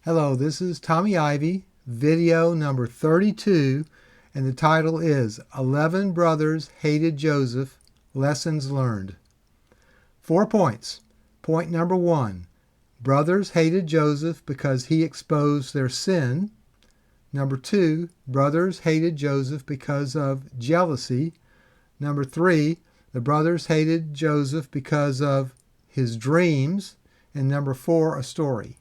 Hello, this is Tommy Ivy, video number 32, and the title is 11 Brothers Hated Joseph, Lessons Learned. 4 points. Point number 1, brothers hated Joseph because he exposed their sin. Number 2, brothers hated Joseph because of jealousy. Number 3, the brothers hated Joseph because of his dreams. And number 4, a story.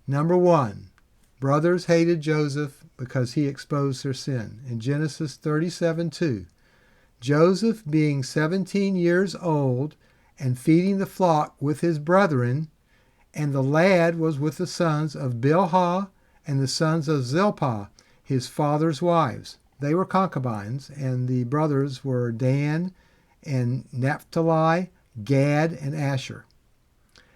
Number 1, brothers hated Joseph because he exposed their sin. In Genesis 37:2, Joseph, being 17 years old and feeding the flock with his brethren, and the lad was with the sons of Bilhah and the sons of Zilpah, his father's wives. They were concubines, and the brothers were Dan and Naphtali, Gad, and Asher.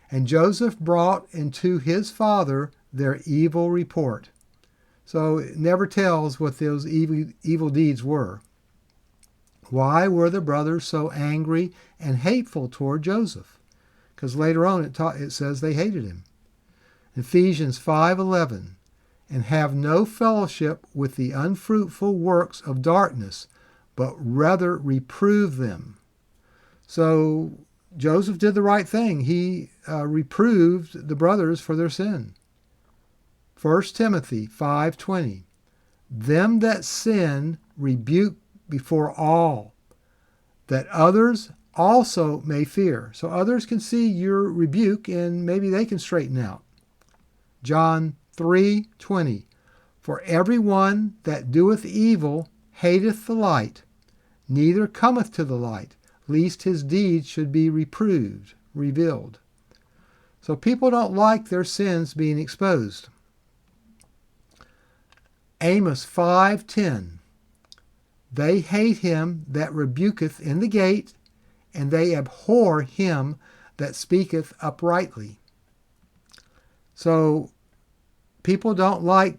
And Joseph brought into his father their evil report. So it never tells what those evil deeds were. Why were the brothers so angry and hateful toward Joseph? Because later on it says they hated him. Ephesians 5:11, and have no fellowship with the unfruitful works of darkness, but rather reprove them. So Joseph did the right thing. He reproved the brothers for their sin. 1 Timothy 5:20, them that sin rebuke before all, that others also may fear. So others can see your rebuke and maybe they can straighten out. John 3:20, for every one that doeth evil hateth the light, neither cometh to the light, lest his deeds should be revealed. So people don't like their sins being exposed. Amos 5:10, they hate him that rebuketh in the gate, and they abhor him that speaketh uprightly. So people don't like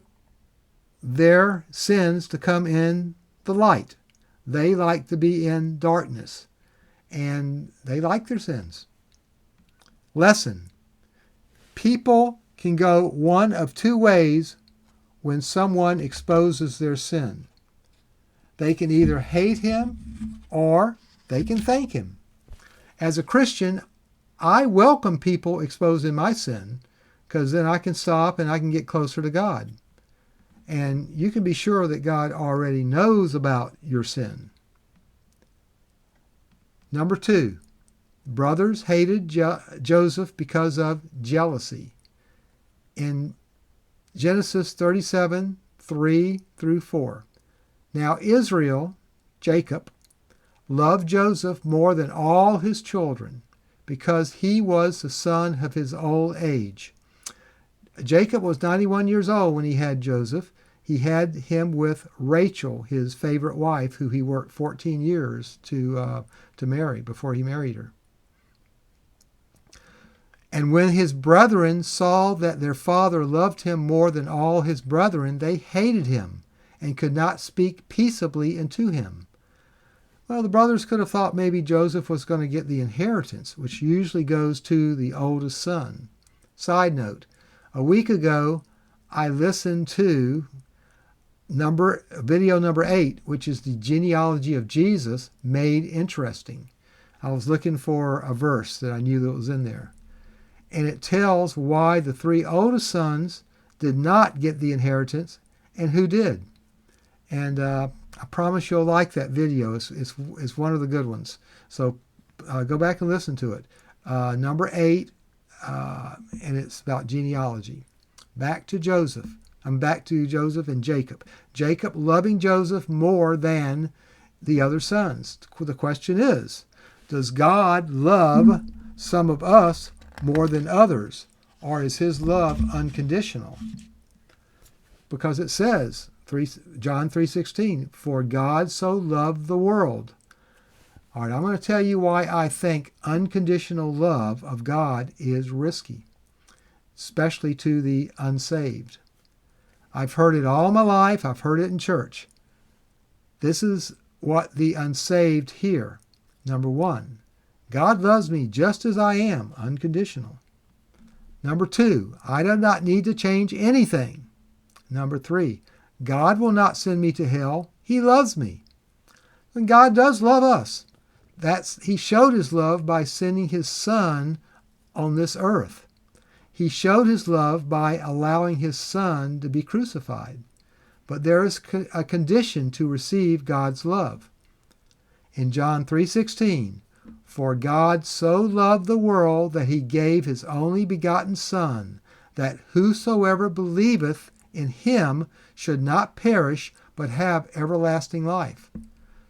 their sins to come in the light. They like to be in darkness. And they like their sins. Lesson. People can go one of two ways when someone exposes their sin. They can either hate him or they can thank him. As a Christian, I welcome people exposing my sin because then I can stop and I can get closer to God. And you can be sure that God already knows about your sin. Number 2, brothers hated Joseph because of jealousy. In Genesis 37:3-4, now Israel, Jacob, loved Joseph more than all his children because he was the son of his old age. Jacob was 91 years old when he had Joseph. He had him with Rachel, his favorite wife, who he worked 14 years to marry before he married her. And when his brethren saw that their father loved him more than all his brethren, they hated him and could not speak peaceably unto him. Well, the brothers could have thought maybe Joseph was going to get the inheritance, which usually goes to the oldest son. Side note, a week ago, I listened to video number 8, which is the genealogy of Jesus made interesting. I was looking for a verse that I knew that was in there. And it tells why the 3 oldest sons did not get the inheritance and who did. And I promise you'll like that video. It's one of the good ones. So go back and listen to it. Number 8, and it's about genealogy. Back to Joseph and Jacob. Jacob loving Joseph more than the other sons. The question is, does God love some of us more than others, or is his love unconditional? Because it says, John 3:16, for God so loved the world. All right, I'm going to tell you why I think unconditional love of God is risky, especially to the unsaved. I've heard it all my life. I've heard it in church. This is what the unsaved hear. Number 1, God loves me just as I am, unconditional. Number 2, I do not need to change anything. Number 3, God will not send me to hell. He loves me. And God does love us. He showed his love by sending his Son on this earth. He showed his love by allowing his Son to be crucified. But there is a condition to receive God's love. In John 3:16, for God so loved the world that he gave his only begotten Son, that whosoever believeth in him should not perish, but have everlasting life.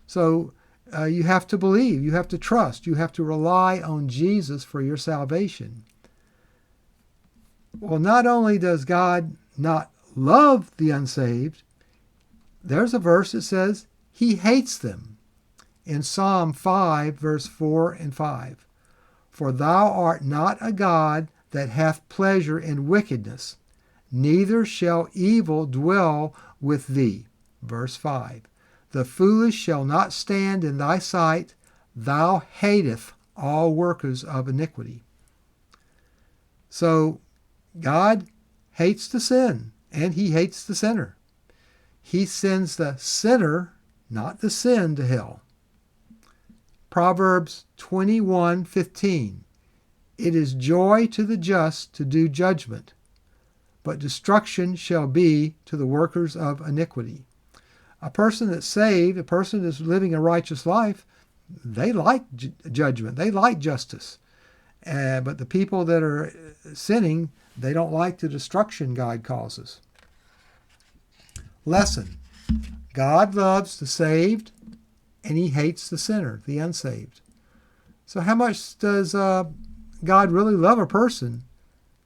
So you have to believe, you have to trust, you have to rely on Jesus for your salvation. Well, not only does God not love the unsaved, there's a verse that says he hates them. In Psalm 5, verse 4 and 5. For thou art not a God that hath pleasure in wickedness, neither shall evil dwell with thee. Verse 5. The foolish shall not stand in thy sight, thou hateth all workers of iniquity. So God hates the sin, and he hates the sinner. He sends the sinner, not the sin, to hell. Proverbs 21:15. It is joy to the just to do judgment, but destruction shall be to the workers of iniquity. A person that's saved, a person that's living a righteous life, they like judgment. They like justice. But the people that are sinning, they don't like the destruction God causes. Lesson. God loves the saved, and he hates the sinner, the unsaved. So how much does God really love a person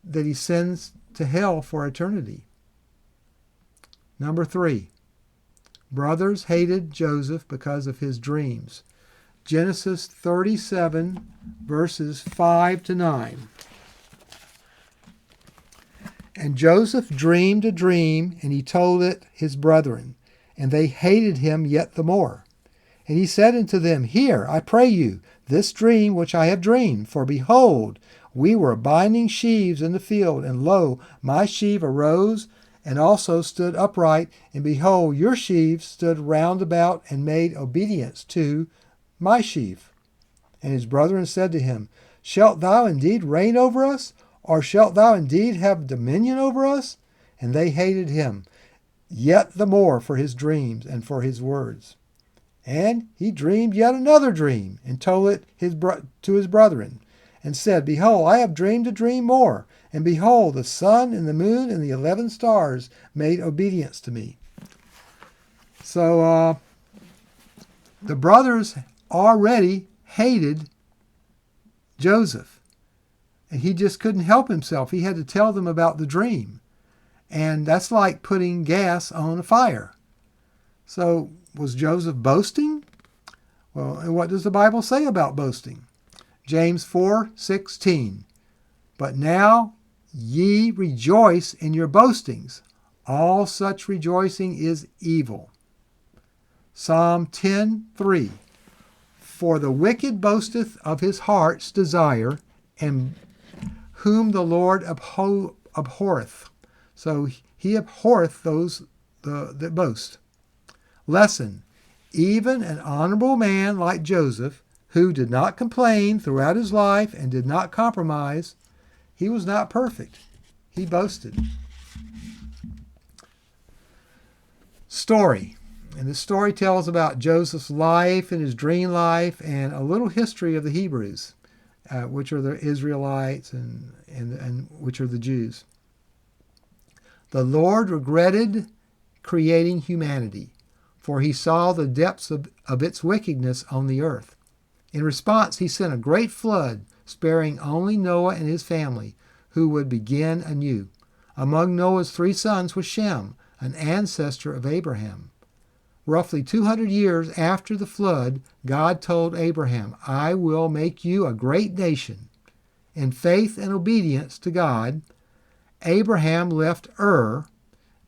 that he sends to hell for eternity? Number 3, brothers hated Joseph because of his dreams. Genesis 37, verses 5 to 9. And Joseph dreamed a dream, and he told it his brethren, and they hated him yet the more. And he said unto them, Hear, I pray you, this dream which I have dreamed. For behold, we were binding sheaves in the field, and lo, my sheaf arose and also stood upright, and behold, your sheaves stood round about and made obedience to my sheaf. And his brethren said to him, Shalt thou indeed reign over us? Or shalt thou indeed have dominion over us? And they hated him yet the more for his dreams and for his words. And he dreamed yet another dream, and told it to his brethren, and said, Behold, I have dreamed a dream more, and behold, the sun and the moon and the 11 stars made obedience to me. So the brothers already hated Joseph, and he just couldn't help himself. He had to tell them about the dream, and that's like putting gas on a fire. So was Joseph boasting? Well, and what does the Bible say about boasting? James 4:16. But now ye rejoice in your boastings. All such rejoicing is evil. Psalm 10:3. For the wicked boasteth of his heart's desire, and whom the Lord abhorreth. So he abhorreth those that boast. Lesson. Even an honorable man like Joseph, who did not complain throughout his life and did not compromise, he was not perfect. He boasted. Story. And this story tells about Joseph's life and his dream life and a little history of the Hebrews, which are the Israelites and which are the Jews. The Lord regretted creating humanity, for he saw the depths of its wickedness on the earth. In response, he sent a great flood, sparing only Noah and his family, who would begin anew. Among Noah's 3 sons was Shem, an ancestor of Abraham. Roughly 200 years after the flood, God told Abraham, I will make you a great nation. In faith and obedience to God, Abraham left Ur,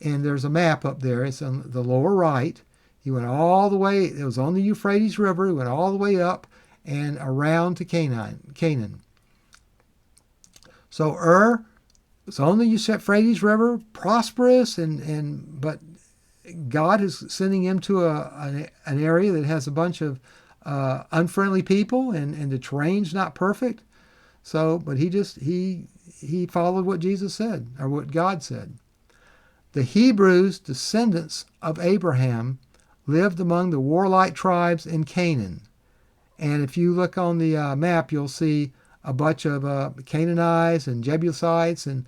and there's a map up there, it's on the lower right. He went all the way, it was on the Euphrates River, he went all the way up and around to Canaan. So Ur It's on the Euphrates River, prosperous, but God is sending him to an area that has a bunch of unfriendly people, and the terrain's not perfect. So, but he followed what Jesus said, or what God said. The Hebrews, descendants of Abraham, lived among the warlike tribes in Canaan. And if you look on the map, you'll see a bunch of Canaanites and Jebusites and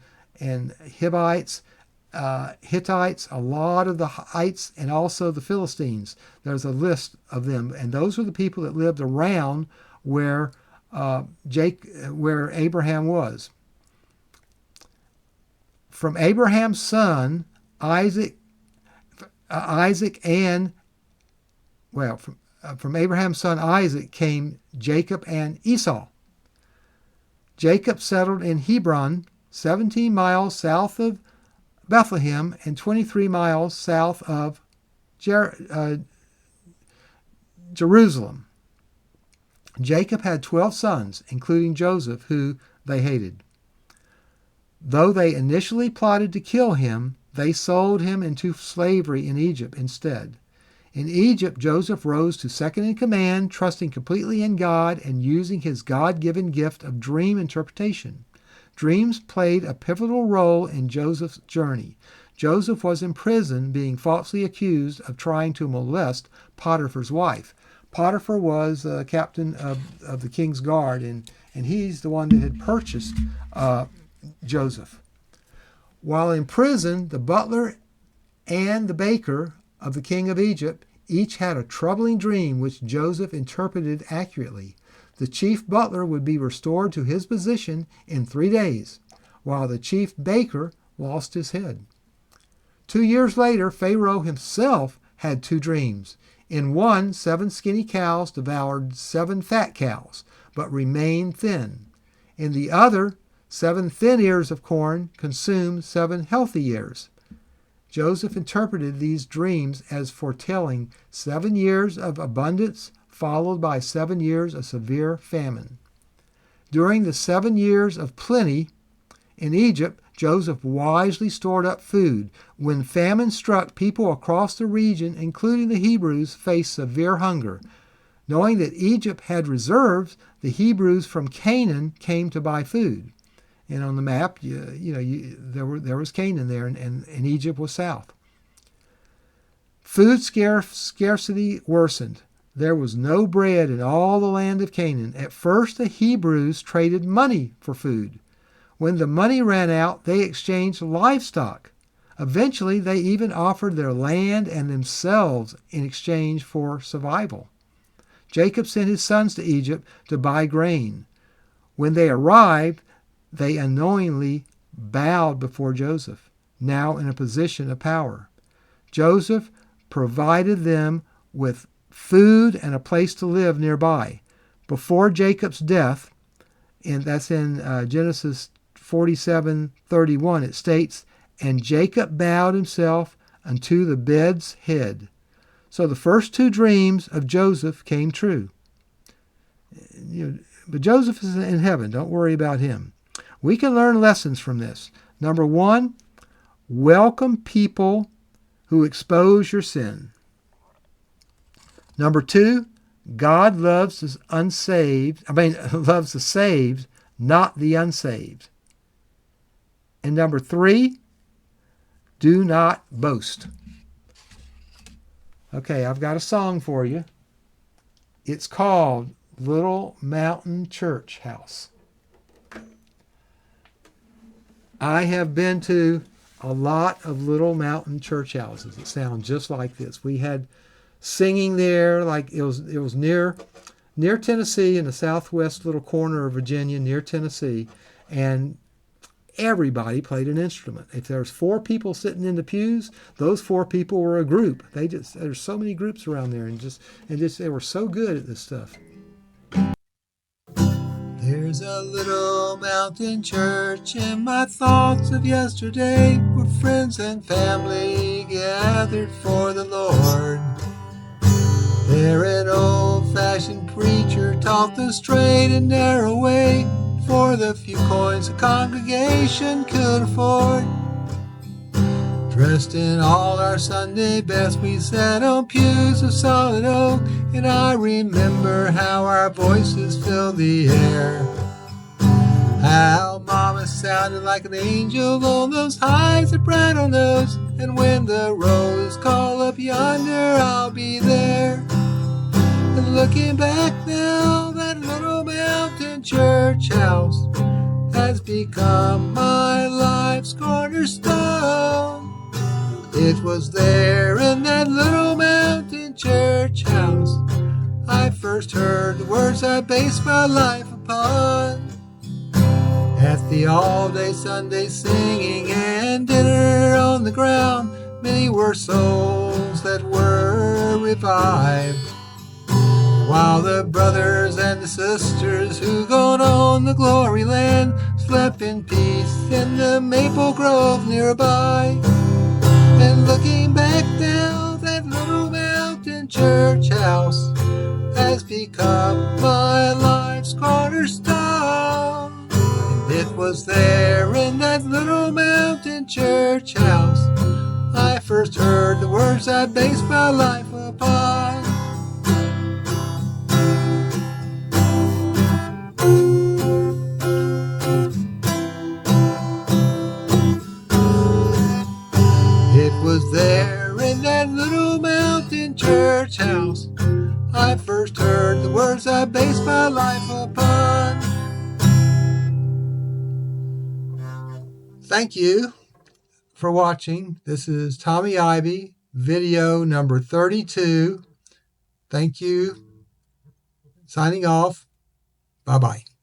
Hivites, Hittites, a lot of the Hites, and also the Philistines. There's a list of them, and those are the people that lived around where where Abraham was. From Abraham's son Isaac, from Abraham's son Isaac came Jacob and Esau. Jacob settled in Hebron, 17 miles south of Bethlehem and 23 miles south of Jerusalem. Jacob had 12 sons, including Joseph, who they hated. Though they initially plotted to kill him, they sold him into slavery in Egypt instead. In Egypt, Joseph rose to second in command, trusting completely in God and using his God-given gift of dream interpretation. Dreams played a pivotal role in Joseph's journey. Joseph was in prison, being falsely accused of trying to molest Potiphar's wife. Potiphar was captain of the king's guard, and he's the one that had purchased Joseph. While in prison, the butler and the baker of the king of Egypt each had a troubling dream which Joseph interpreted accurately. The chief butler would be restored to his position in 3 days, while the chief baker lost his head. 2 years later, Pharaoh himself had 2 dreams. In one, 7 skinny cows devoured 7 fat cows, but remained thin. In the other, 7 thin ears of corn consumed 7 healthy ears. Joseph interpreted these dreams as foretelling 7 years of abundance followed by 7 years of severe famine. During the 7 years of plenty in Egypt, Joseph wisely stored up food. When famine struck, people across the region, including the Hebrews, faced severe hunger. Knowing that Egypt had reserves, the Hebrews from Canaan came to buy food. And on the map, there was Canaan there, and Egypt was south. Food scarcity worsened. There was no bread in all the land of Canaan. At first, the Hebrews traded money for food. When the money ran out, they exchanged livestock. Eventually, they even offered their land and themselves in exchange for survival. Jacob sent his sons to Egypt to buy grain. When they arrived, they unknowingly bowed before Joseph, now in a position of power. Joseph provided them with food and a place to live nearby. Before Jacob's death, and that's in Genesis 47:31, it states, "And Jacob bowed himself unto the bed's head." So the first 2 dreams of Joseph came true. But Joseph is in heaven. Don't worry about him. We can learn lessons from this. Number 1, welcome people who expose your sin. Number 2, God loves the loves the saved, not the unsaved. And number 3, do not boast. Okay, I've got a song for you. It's called Little Mountain Church House. I have been to a lot of little mountain church houses that sound just like this. We had singing there, like it was near Tennessee, in the southwest little corner of Virginia, near Tennessee, and everybody played an instrument. If there's 4 people sitting in the pews, those 4 people were a group. There's so many groups around there, and they were so good at this stuff. There's a little mountain church in my thoughts of yesterday, where friends and family gathered for the Lord. There an old-fashioned preacher taught the straight and narrow way, for the few coins the congregation could afford. Dressed in all our Sunday best, we sat on pews of solid oak, and I remember how our voices filled the air. How Mama sounded like an angel on those highs that bridal notes, and when the rose call up yonder, I'll be there. And looking back now, that little mountain church house has become my life's cornerstone. It was there in that little mountain church house I first heard the words I based my life upon. At the all-day Sunday singing and dinner on the ground, many were souls that were revived, while the brothers and the sisters who gone on the glory land slept in peace in the maple grove nearby. And looking back now, that little mountain church house has become my life's cornerstone. And it was there in that little mountain church house I first heard the words I based my life upon. It was there in that little mountain church house I first heard the words I based my life upon. Thank you for watching. This is Tommy Ivy, video number 32. Thank you. Signing off. Bye-bye.